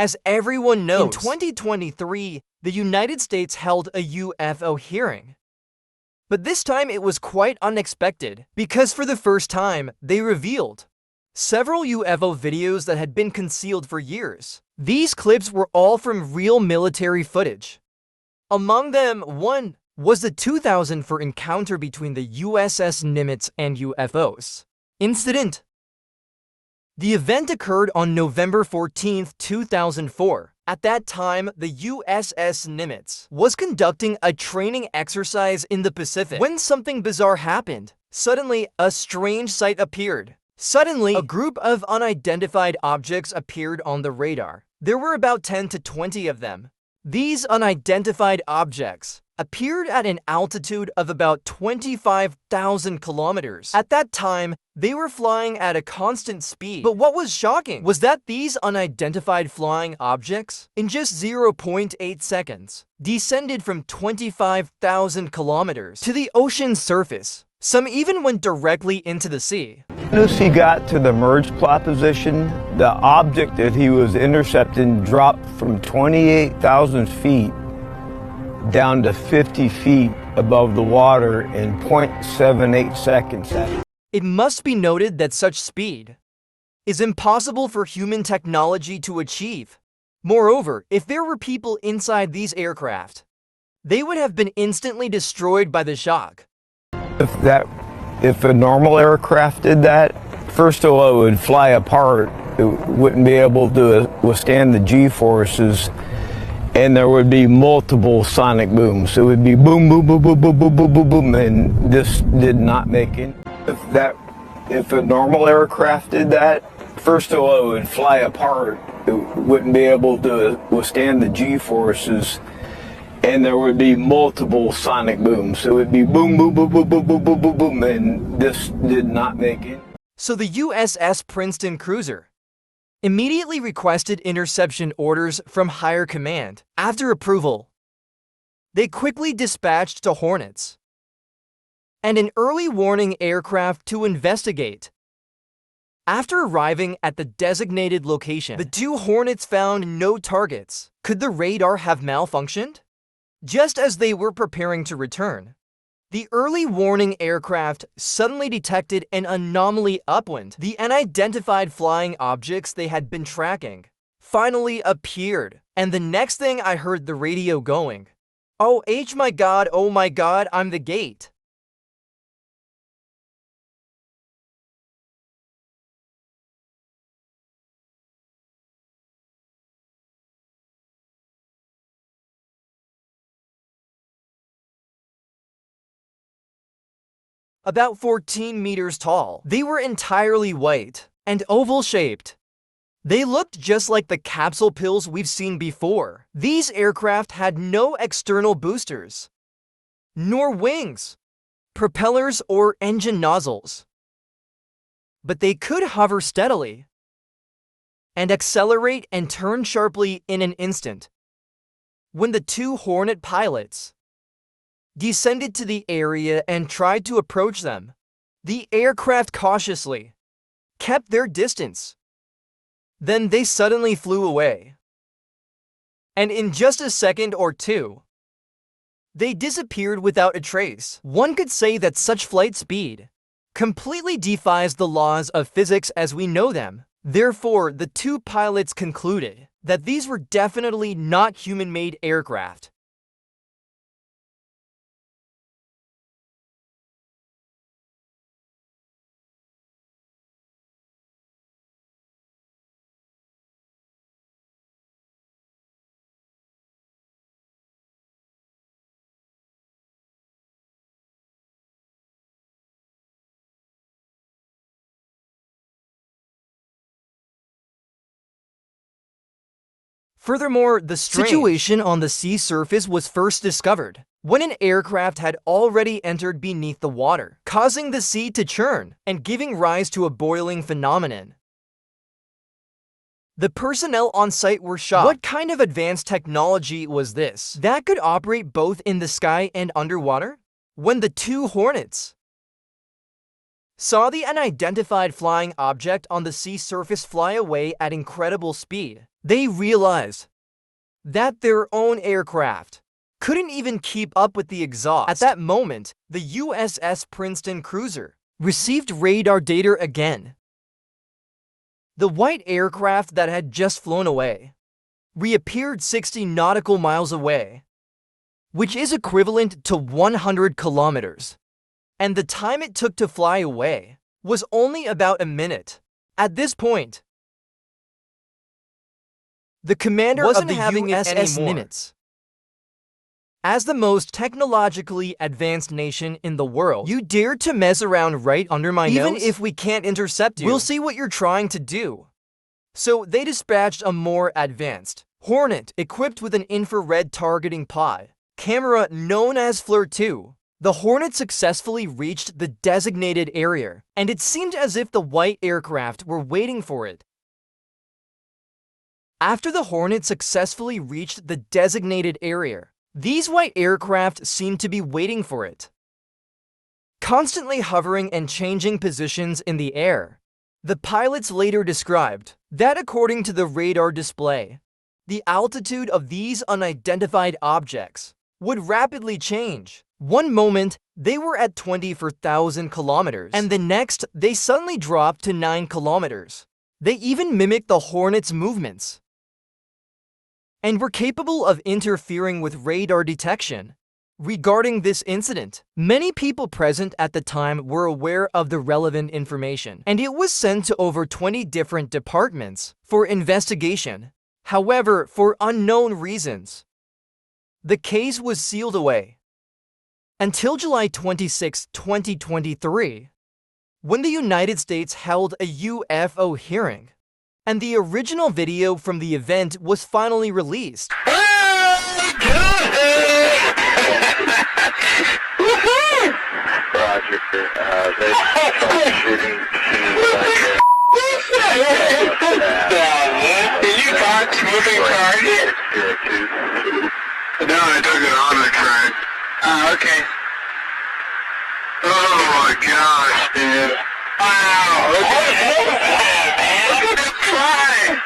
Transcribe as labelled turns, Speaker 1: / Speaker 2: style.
Speaker 1: As everyone knows, in 2023, the United States held a UFO hearing. But this time it was quite unexpected, because for the first time, they revealed several UFO videos that had been concealed for years. These clips were all from real military footage. Among them, one was the 2004 encounter between the USS Nimitz and UFOs incident. The event occurred on November 14, 2004. At that time, the USS Nimitz was conducting a training exercise in the Pacific when something bizarre happened. Suddenly, a strange sight appeared. Suddenly, a group of unidentified objects appeared on the radar. There were about 10 to 20 of them. These unidentified objects appeared at an altitude of about 25,000 kilometers. At that time, they were flying at a constant speed. But what was shocking was that these unidentified flying objects, in just 0.8 seconds, descended from 25,000 kilometers to the ocean's surface. Some even went directly into the sea.
Speaker 2: As he got to the merge plot position, the object that he was intercepting dropped from 28,000 feet down to 50 feet above the water in 0.78 seconds.
Speaker 1: It must be noted that such speed is impossible for human technology to achieve. Moreover, if there were people inside these aircraft, they would have been instantly destroyed by the shock.
Speaker 2: If a normal aircraft did that, first of all, it would fly apart. It wouldn't be able to withstand the G-forces, and there would be multiple sonic booms. It would be boom, boom, boom, boom, boom, boom, boom, boom, boom, and this did not make it. If a normal aircraft did that, first of all, it would fly apart. It wouldn't be able to withstand the G-forces, and there would be multiple sonic booms. It would be boom, boom, boom, boom, boom, boom, boom, boom, boom, and this did not make it.
Speaker 1: So the USS Princeton cruiser immediately requested interception orders from higher command. After approval, they quickly dispatched to Hornets and an early warning aircraft to investigate. After arriving at the designated location, the two Hornets found no targets. Could the radar have malfunctioned? Just as they were preparing to return, the early warning aircraft suddenly detected an anomaly upwind. The unidentified flying objects they had been tracking finally appeared, and the next thing I heard the radio going, oh my God, I'm the gate. About 14 meters tall. They were entirely white and oval-shaped. They looked just like the capsule pills we've seen before. These aircraft had no external boosters, nor wings, propellers, or engine nozzles. But they could hover steadily and accelerate and turn sharply in an instant. When the two Hornet pilots descended to the area and tried to approach them, the aircraft cautiously kept their distance. Then they suddenly flew away. And in just a second or two, they disappeared without a trace. One could say that such flight speed completely defies the laws of physics as we know them. Therefore, the two pilots concluded that these were definitely not human-made aircraft. Furthermore, the situation on the sea surface was first discovered when an aircraft had already entered beneath the water, causing the sea to churn and giving rise to a boiling phenomenon. The personnel on site were shocked. What kind of advanced technology was this that could operate both in the sky and underwater? When the two Hornets saw the unidentified flying object on the sea surface fly away at incredible speed, They realized that their own aircraft couldn't even keep up with the exhaust. At that moment, the USS Princeton cruiser received radar data again. The white aircraft that had just flown away reappeared 60 nautical miles away, which is equivalent to 100 kilometers. And the time it took to fly away was only about a minute. At this point, the commander of the USS Nimitz, as the most technologically advanced nation in the world, you dare to mess around right under my nose? Even if we can't intercept you, we'll see what you're trying to do. So they dispatched a more advanced Hornet equipped with an infrared targeting pod camera known as FLIR 2. The Hornet successfully reached the designated area, and it seemed as if the white aircraft were waiting for it. After the Hornet successfully reached the designated area, these white aircraft seemed to be waiting for it, constantly hovering and changing positions in the air. The pilots later described that according to the radar display, the altitude of these unidentified objects would rapidly change. One moment, they were at 24,000 kilometers, and the next, they suddenly dropped to 9 kilometers. They even mimicked the Hornet's movements and were capable of interfering with radar detection. Regarding this incident, many people present at the time were aware of the relevant information, and it was sent to over 20 different departments for investigation. However, for unknown reasons, the case was sealed away until July 26, 2023, when the United States held a UFO hearing, and the original video from the event was finally released.
Speaker 3: Roger. They're troubleshooting Did you catch moving target? No, I took it on the track. Oh, okay. Oh my gosh, dude. Wow. Look at that, man. Look at that fly.